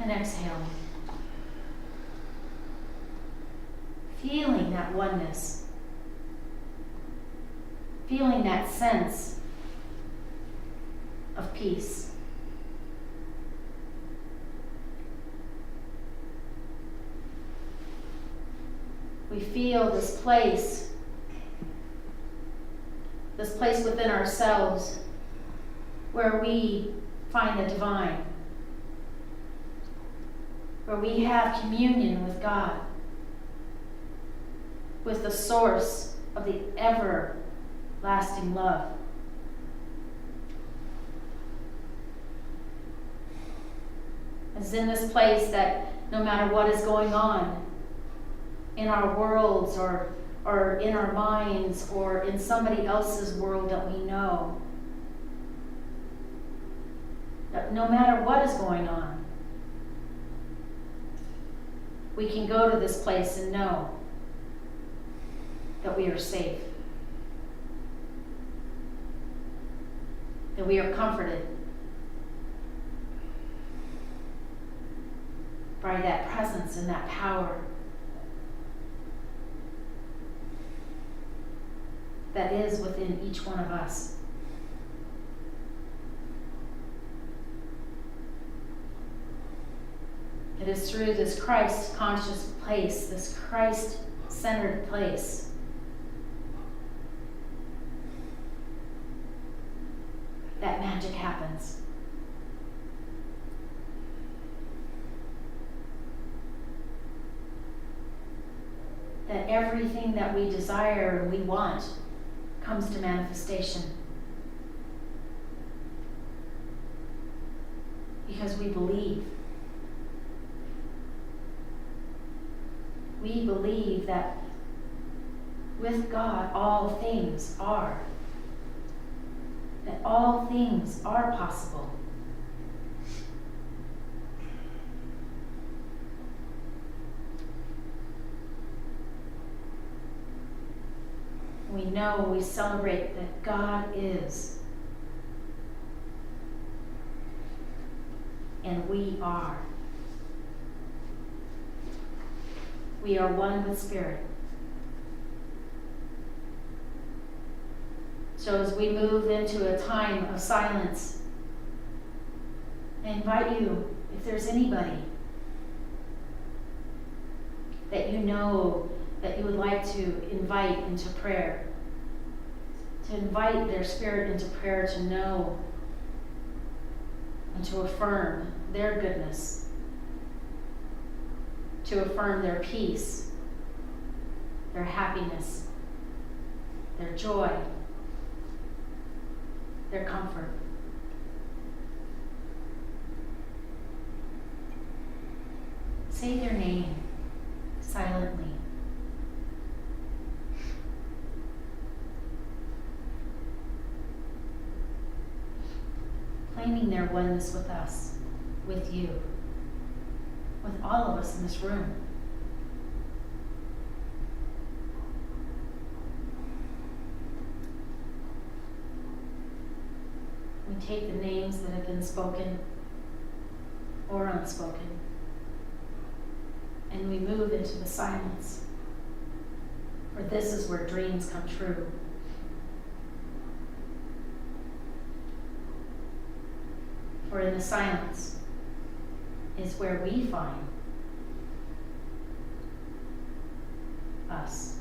And exhale. Feeling that oneness. Feeling that sense of peace. We feel this place within ourselves where we find the divine, where we have communion with God, with the source of the everlasting love. It's in this place that no matter what is going on in our worlds or in our minds or in somebody else's world that we know, that no matter what is going on, we can go to this place and know that we are safe, that we are comforted by that presence and that power that is within each one of us. It is through this Christ-conscious place, this Christ-centered place, that magic happens. That everything that we desire and we want comes to manifestation. Because we believe. We believe that with God all things are. That all things are possible. We know, we celebrate that God is. And we are. We are one with Spirit. So as we move into a time of silence, I invite you, if there's anybody that you know that you would like to invite into prayer, to invite their spirit into prayer, to know and to affirm their goodness, to affirm their peace, their happiness, their joy, their comfort. Say their name silently. Claiming their oneness with us, with you, with all of us in this room. We take the names that have been spoken or unspoken, and we move into the silence, for this is where dreams come true. For in the silence is where we find us.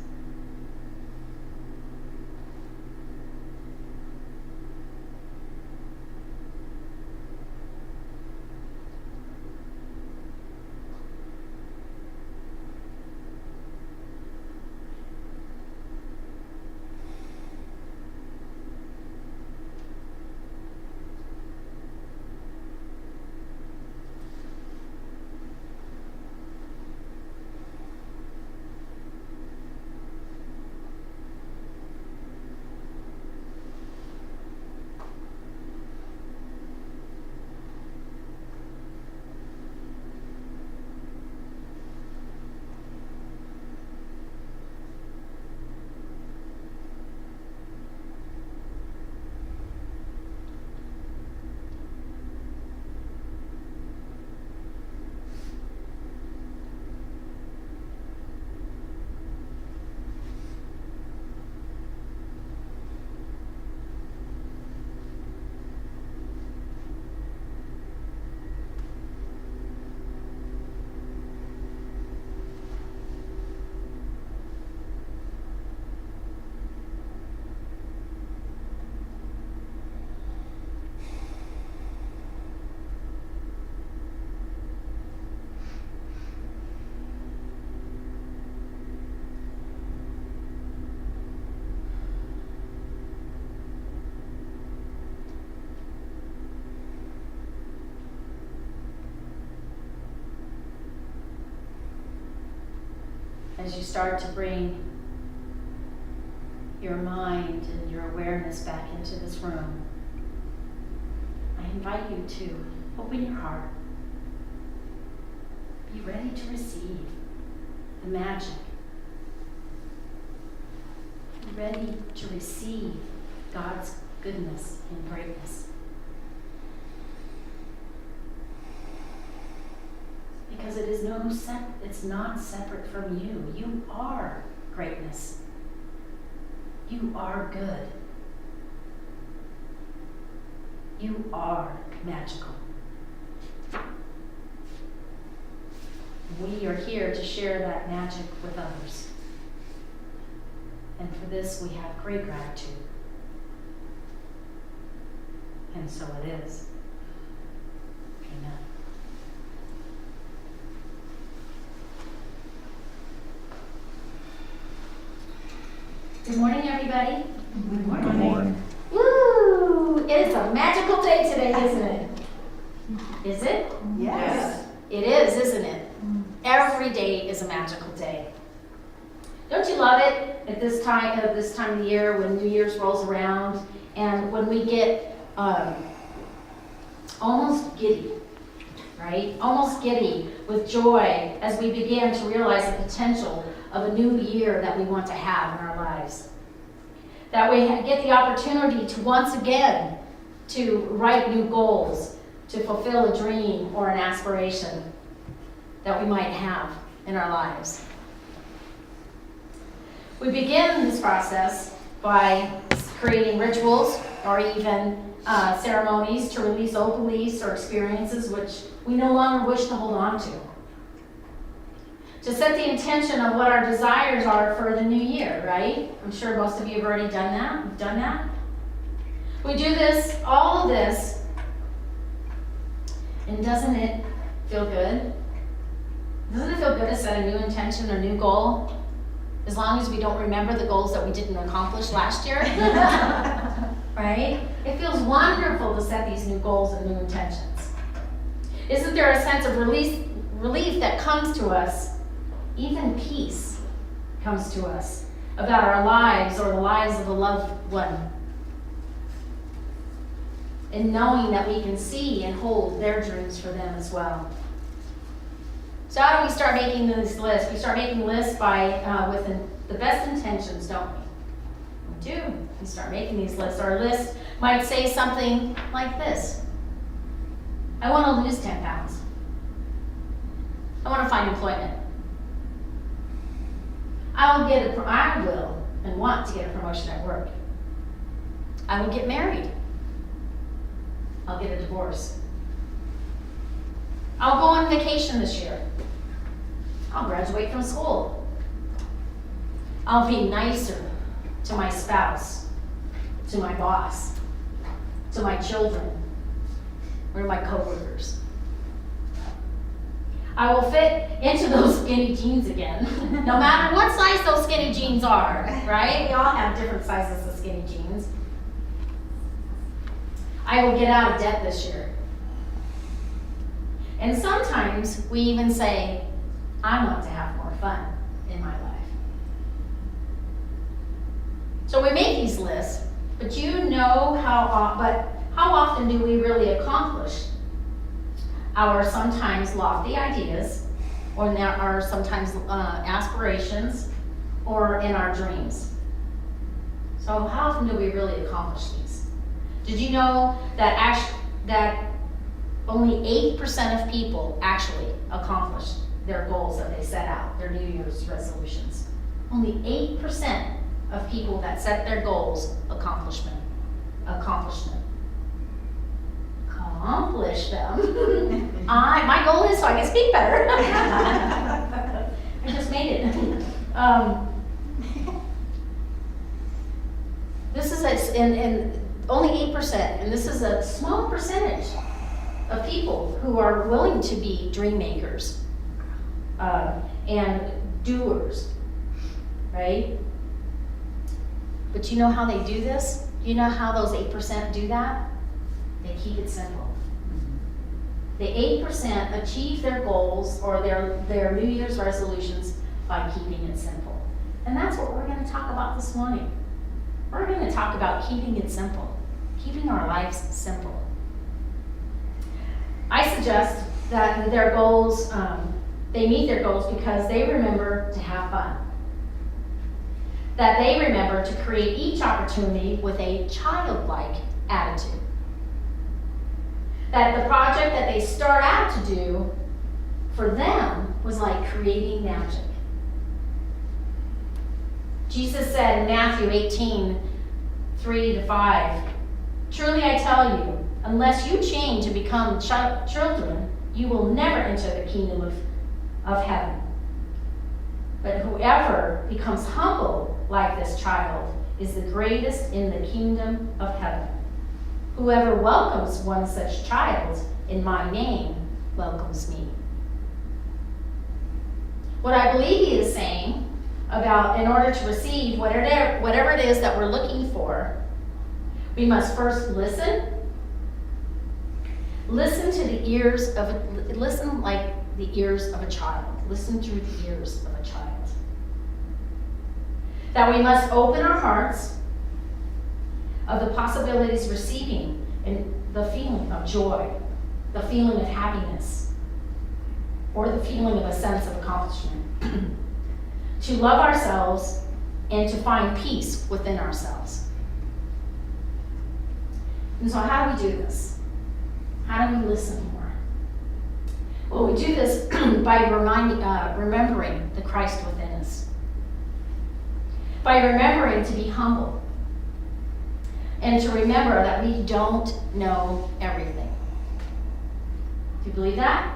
as you start to bring your mind and your awareness back into this room, I invite you to open your heart. Be ready to receive the magic. Be ready to receive God's goodness and greatness. Because it is it's not separate from you. You are greatness. You are good. You are magical. We are here to share that magic with others. And for this we have great gratitude. And so it is. Amen. Good morning, everybody. Good morning. Good morning. Woo! It's a magical day today, isn't it? Is it? Yes. It is, isn't it? Every day is a magical day. Don't you love it at this time of the year when New Year's rolls around and when we get almost giddy, right? Almost giddy with joy as we begin to realize the potential of a new year that we want to have in our lives. That we get the opportunity to once again to write new goals, to fulfill a dream or an aspiration that we might have in our lives. We begin this process by creating rituals or even ceremonies to release old beliefs or experiences which we no longer wish to hold on to. To set the intention of what our desires are for the new year, right? I'm sure most of you have already done that. You've done that. We do this, all of this, and doesn't it feel good? Doesn't it feel good to set a new intention or new goal? As long as we don't remember the goals that we didn't accomplish last year. Right? It feels wonderful to set these new goals and new intentions. Isn't there a sense of relief that comes to us? Even peace comes to us about our lives or the lives of a loved one. And knowing that we can see and hold their dreams for them as well. So how do we start making these lists? We start making lists with the best intentions, don't we? We do. We start making these lists. Our list might say something like this. I want to lose 10 pounds. I want to find employment. I will and want to get a promotion at work. I will get married. I'll get a divorce. I'll go on vacation this year. I'll graduate from school. I'll be nicer to my spouse, to my boss, to my children, or to my coworkers. I will fit into those skinny jeans again, no matter what size those skinny jeans are, right? We all have different sizes of skinny jeans. I will get out of debt this year. And sometimes we even say, I want to have more fun in my life. So we make these lists, but how often do we really accomplish our sometimes lofty ideas, or our sometimes aspirations, or in our dreams? So how often do we really accomplish these? Did you know that only 8% of people actually accomplish their goals that they set out, their New Year's resolutions? Only 8% of people that set their goals accomplish them. My goal is so I can speak better. I just made it. This is only 8%, and this is a small percentage of people who are willing to be dream makers and doers, right? But you know how they do this? You know how those 8% do that? They keep it simple. The 8% achieve their goals or their New Year's resolutions by keeping it simple. And that's what we're going to talk about this morning. We're going to talk about keeping it simple, keeping our lives simple. I suggest that their goals, they meet their goals because they remember to have fun. That they remember to create each opportunity with a childlike attitude. That the project that they start out to do for them was like creating magic. Jesus said in Matthew 18, 3-5, "Truly I tell you, unless you change and become children, you will never enter the kingdom of heaven. But whoever becomes humble like this child is the greatest in the kingdom of heaven. Whoever welcomes one such child in my name welcomes me." What I believe he is saying about in order to receive whatever it is that we're looking for, we must first listen. Listen like the ears of a child. Listen through the ears of a child. That we must open our hearts of the possibilities receiving and the feeling of joy, the feeling of happiness, or the feeling of a sense of accomplishment. To love ourselves and to find peace within ourselves. And so how do we do this? How do we listen more? Well, we do this by remembering the Christ within us. By remembering to be humble. And to remember that we don't know everything. Do you believe that?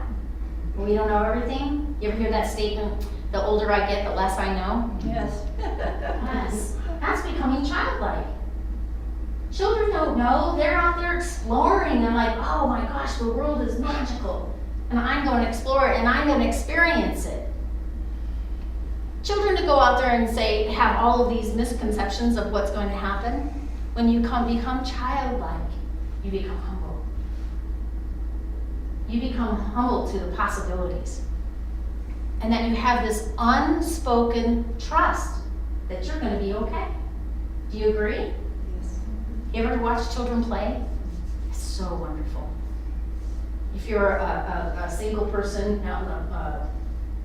We don't know everything? You ever hear that statement, the older I get, the less I know? Yes. Yes. That's becoming childlike. Children don't know. They're out there exploring. They're like, oh my gosh, the world is magical. And I'm going to explore it and I'm going to experience it. Children to go out there and say, have all of these misconceptions of what's going to happen. When you become childlike, you become humble. You become humble to the possibilities. And that you have this unspoken trust that you're going to be okay. Do you agree? Yes. You ever watch children play? It's so wonderful. If you're a single person out in a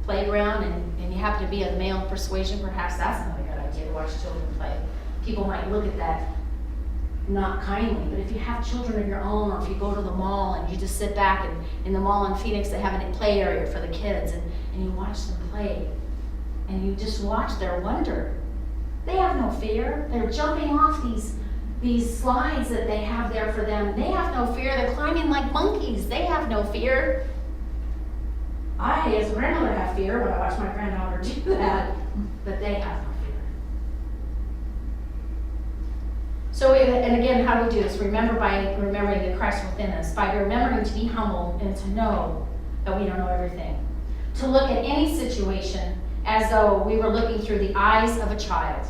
playground and you happen to be of male persuasion, perhaps that's not a good idea to watch children play. People might look at that not kindly, but if you have children of your own, or if you go to the mall and you just sit back and in the mall in Phoenix, they have a play area for the kids, and you watch them play, and you just watch their wonder. They have no fear. They're jumping off these slides that they have there for them. They have no fear. They're climbing like monkeys. They have no fear. I, as a grandmother, have fear when I watch my granddaughter do that, but they have no fear. So, and again, how do we do this? Remember by remembering the Christ within us, by remembering to be humble and to know that we don't know everything. To look at any situation as though we were looking through the eyes of a child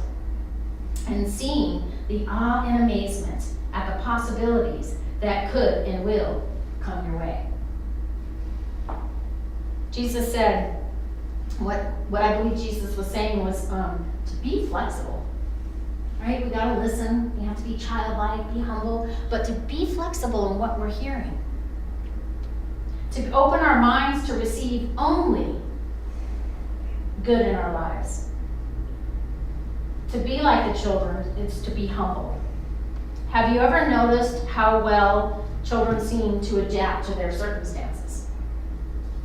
and seeing the awe and amazement at the possibilities that could and will come your way. Jesus said, what I believe Jesus was saying was to be flexible. Right? We gotta listen. We have to be childlike, be humble, but to be flexible in what we're hearing. To open our minds to receive only good in our lives. To be like the children is to be humble. Have you ever noticed how well children seem to adapt to their circumstances?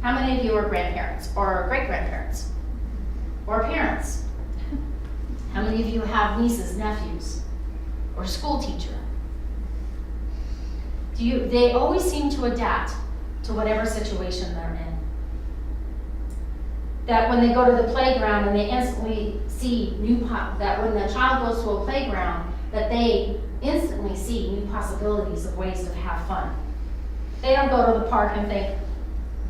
How many of you are grandparents or great-grandparents or parents? How many of you have nieces, nephews, or a school teacher? They always seem to adapt to whatever situation they're in. That when they go to the playground and they instantly see that when the child goes to a playground, that they instantly see new possibilities of ways to have fun. They don't go to the park and think,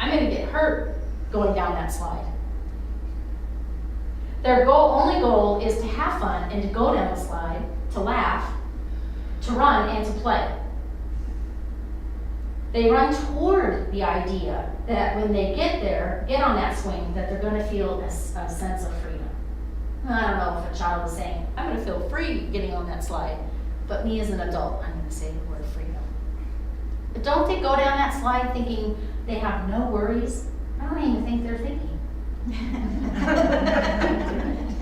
I'm going to get hurt going down that slide. Their only goal is to have fun and to go down the slide, to laugh, to run, and to play. They run toward the idea that when they get on that swing, that they're going to feel a sense of freedom. I don't know if a child is saying, I'm going to feel free getting on that slide. But me as an adult, I'm going to say the word freedom. But don't they go down that slide thinking they have no worries? I don't even think they're thinking.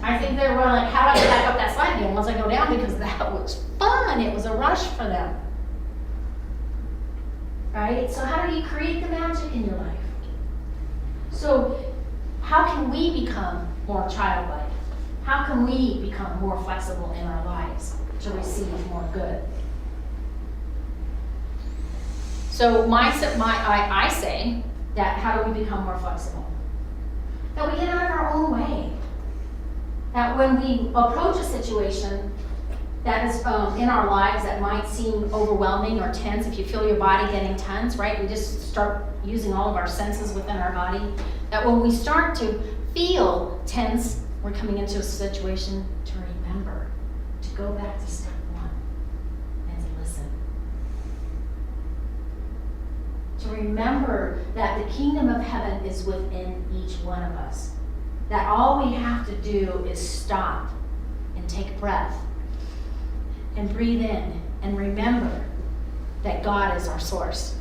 I think they're like, how do I get back up that slide again once I go down? Because that was fun. It was a rush for them. Right? So how do you create the magic in your life? So how can we become more childlike? How can we become more flexible in our lives to receive more good? So I say that how do we become more flexible? That we get out of our own way. That when we approach a situation that is in our lives that might seem overwhelming or tense, if you feel your body getting tense, right? We just start using all of our senses within our body. That when we start to feel tense, we're coming into a situation to remember, to go back to step one and to listen. To remember that the kingdom of heaven is within each one of us. That all we have to do is stop and take a breath and breathe in and remember that God is our source.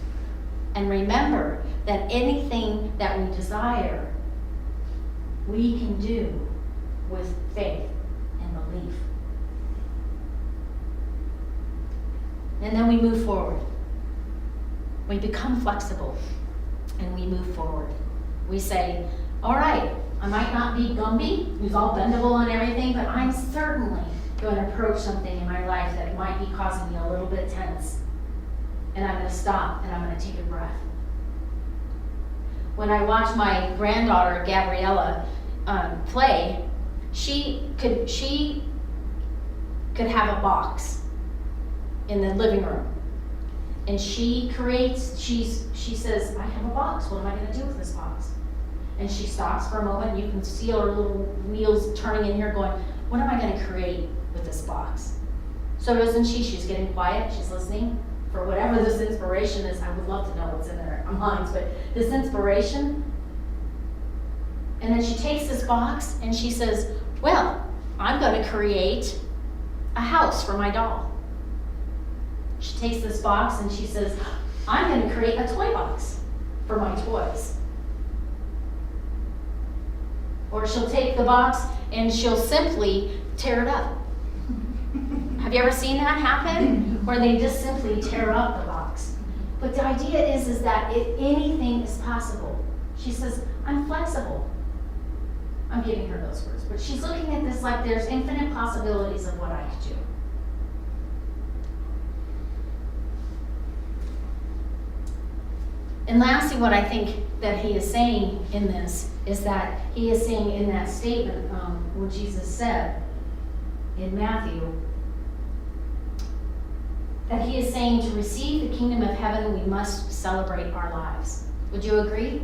And remember that anything that we desire, we can do with faith and belief. And then we move forward. We become flexible and we move forward. We say, all right, I might not be Gumby, who's all bendable and everything, but I'm certainly going to approach something in my life that might be causing me a little bit tense. And I'm going to stop and I'm going to take a breath. When I watch my granddaughter, Gabriella, play, she could have a box in the living room. And she says, I have a box. What am I going to do with this box? And she stops for a moment. You can see her little wheels turning in here going, what am I going to create with this box? So doesn't she? She's getting quiet. She's listening for whatever this inspiration is. I would love to know what's in their minds, but this inspiration. And then she takes this box and she says, well, I'm going to create a house for my doll. She takes this box and she says, I'm going to create a toy box for my toys. Or she'll take the box and she'll simply tear it up. Have you ever seen that happen? Where they just simply tear up the box. But the idea is that anything is possible. She says, I'm flexible. I'm giving her those words. But she's looking at this like there's infinite possibilities of what I could do. And lastly, what I think that he is saying in this is that he is saying in that statement, what Jesus said in Matthew, that he is saying to receive the kingdom of heaven, we must celebrate our lives. Would you agree?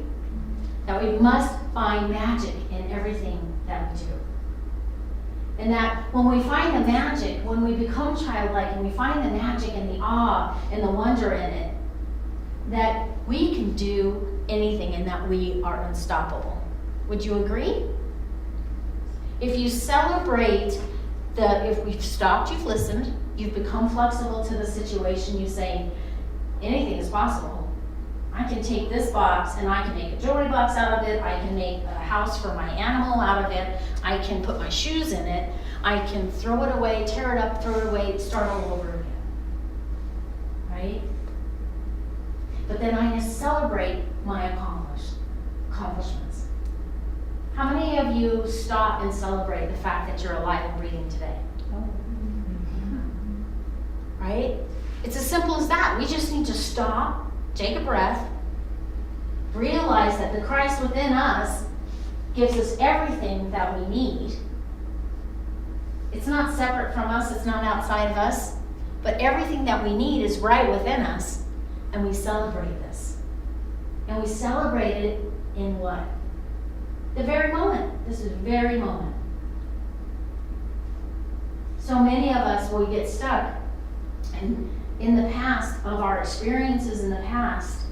That we must find magic in everything that we do. And that when we find the magic, when we become childlike and we find the magic and the awe and the wonder in it, that we can do anything and that we are unstoppable. Would you agree? If you celebrate if we've stopped, you've listened, you've become flexible to the situation, you say, anything is possible. I can take this box and I can make a jewelry box out of it. I can make a house for my animal out of it. I can put my shoes in it. I can throw it away, tear it up, throw it away, start all over again. Right? But then I celebrate my accomplishments. How many of you stop and celebrate the fact that you're alive and breathing today? Right? It's as simple as that. We just need to stop, take a breath, realize that the Christ within us gives us everything that we need. It's not separate from us, it's not outside of us, but everything that we need is right within us, and we celebrate this. And we celebrate it in what? The very moment. This is the very moment. So many of us will get stuck and in the past, of our experiences in the past,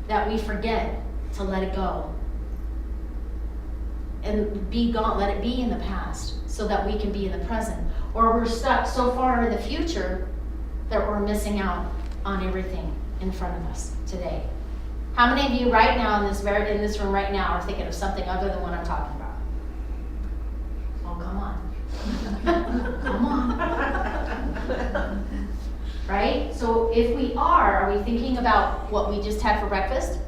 that we forget to let it go. And be gone, let it be in the past, so that we can be in the present. Or we're stuck so far in the future that we're missing out on everything in front of us today. How many of you right now in this room right now are thinking of something other than what I'm talking about? Oh, come on. Come on. Right? So if we are we thinking about what we just had for breakfast?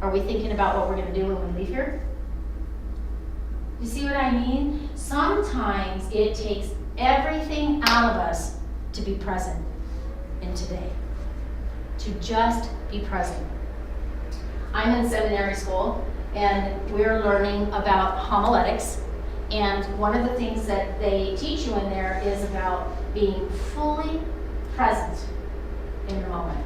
Are we thinking about what we're going to do when we leave here? You see what I mean? Sometimes it takes everything out of us to be present in today. To just be present. I'm in seminary school, and we're learning about homiletics. And one of the things that they teach you in there is about being fully present in the moment.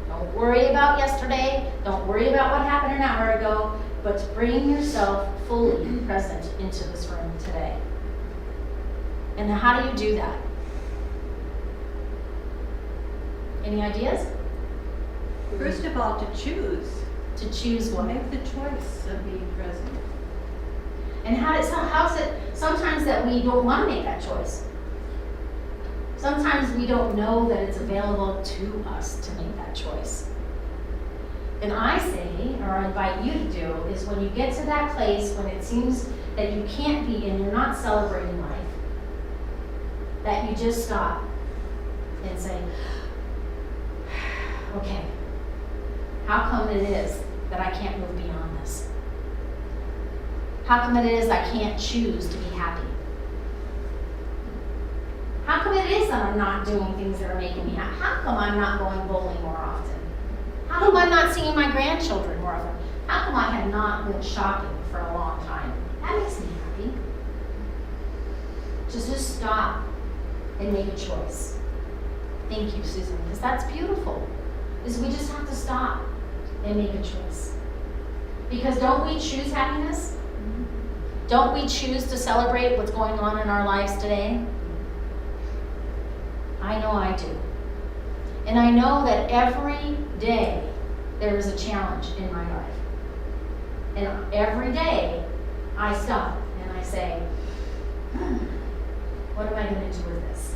Don't worry about yesterday. Don't worry about what happened an hour ago. But to bring yourself fully present into this room today. And how do you do that? Any ideas? First of all, to choose. To choose what? Make the choice of being present. And how's it sometimes that we don't want to make that choice? Sometimes we don't know that it's available to us to make that choice. And I say, or I invite you to do, is when you get to that place when it seems that you can't be and you're not celebrating life, that you just stop and say, okay, how come it is that I can't move beyond this? How come it is I can't choose to be happy? How come it is that I'm not doing things that are making me happy? How come I'm not going bowling more often? How come I'm not seeing my grandchildren more often? How come I have not been shopping for a long time? That makes me happy. Just stop and make a choice. Thank you, Susan, because that's beautiful. Is we just have to stop and make a choice. Because don't we choose happiness? Don't we choose to celebrate what's going on in our lives today? I know I do. And I know that every day there is a challenge in my life. And every day I stop and I say, what am I going to do with this?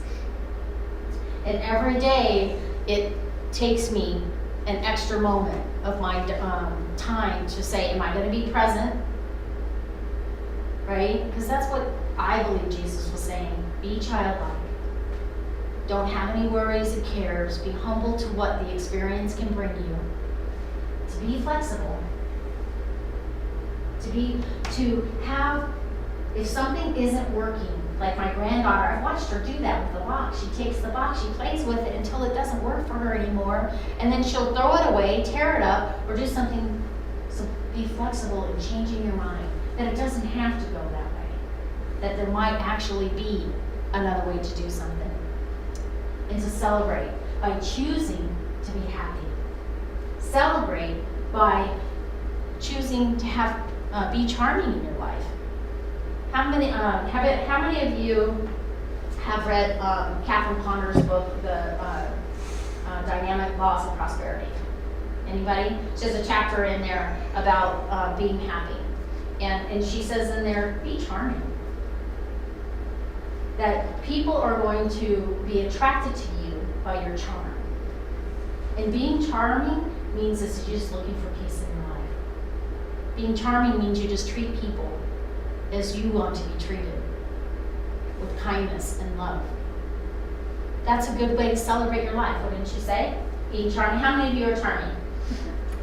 And every day it takes me an extra moment of my time to say, am I going to be present? Right? Because that's what I believe Jesus was saying. Be childlike. Don't have any worries and cares. Be humble to what the experience can bring you. To be flexible. To have, if something isn't working, like my granddaughter, I've watched her do that with the box. She takes the box, she plays with it until it doesn't work for her anymore, and then she'll throw it away, tear it up, or do something. So be flexible in changing your mind. That it doesn't have to go that way. That there might actually be another way to do something. And to celebrate by choosing to be happy. Celebrate by choosing to have be charming in your life. How many of you have read Catherine Connor's book, The Dynamic Laws of Prosperity? Anybody? She has a chapter in there about being happy. And she says in there, be charming. That people are going to be attracted to you by your charm. And being charming means that you're just looking for peace in your life. Being charming means you just treat people as you want to be treated, with kindness and love. That's a good way to celebrate your life, wouldn't you say? Being charming. How many of you are charming?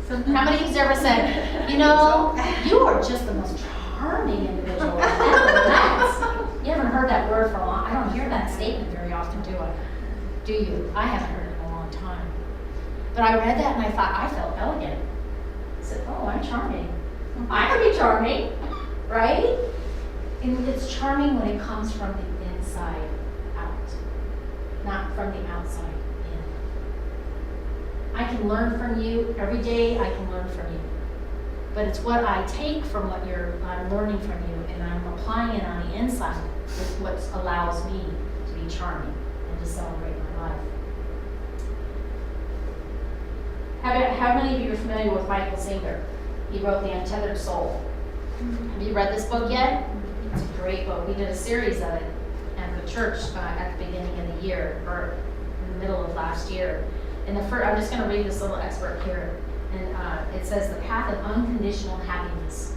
How many of you have ever said, you know, you are just the most charming individual ever? You haven't heard that word for a long time. I don't hear that statement very often, do I? Do you? I haven't heard it in a long time. But I read that and I thought, I felt elegant. I said, oh, I'm charming. I can be charming, right? And it's charming when it comes from the inside out, not from the outside in. I can learn from you. Every day I can learn from you. But it's what I take from what I'm learning from you, and I'm applying it on the inside with what allows me to be charming and to celebrate my life. How many of you are familiar with Michael Singer? He wrote The Untethered Soul. Have you read this book yet? It's a great book. We did a series of it at the church at the beginning of the year, or in the middle of last year. And I'm just going to read this little excerpt here. And it says, the path of unconditional happiness.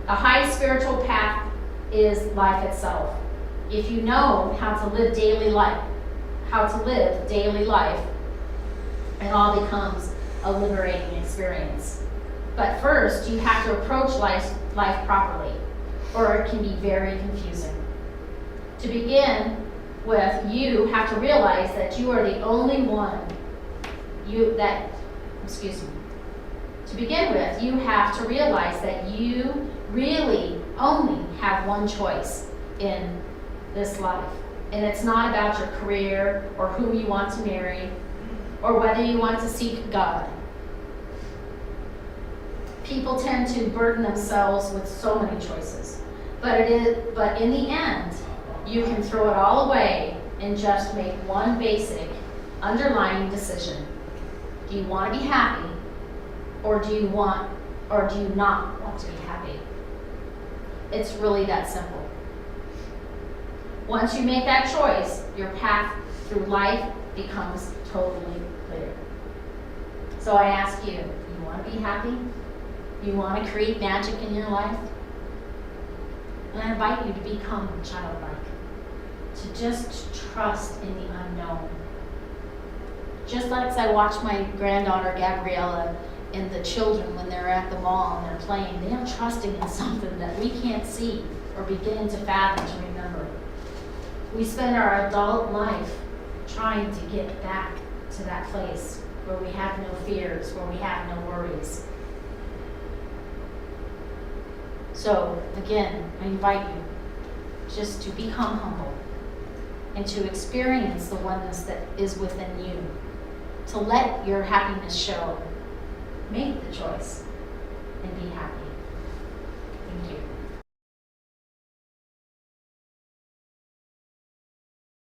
The highest spiritual path is life itself. If you know how to live daily life, it all becomes a liberating experience. But first, you have to approach life properly, or it can be very confusing. To begin with, you have to realize that you are the only one To begin with, you have to realize that you really only have one choice in this life. And it's not about your career or who you want to marry or whether you want to seek God. People tend to burden themselves with so many choices. But in the end, you can throw it all away and just make one basic underlying decision. Do you want to be happy, or do you not want to be happy? It's really that simple. Once you make that choice, your path through life becomes totally clear. So I ask you, do you want to be happy? You want to create magic in your life? And I invite you to become childlike, to just trust in the unknown. Just like as I watch my granddaughter Gabriella and the children when they're at the mall and they're playing, they are trusting in something that we can't see or begin to fathom, to remember. We spend our adult life trying to get back to that place where we have no fears, where we have no worries. So, again, I invite you just to become humble and to experience the oneness that is within you, to let your happiness show. Make the choice.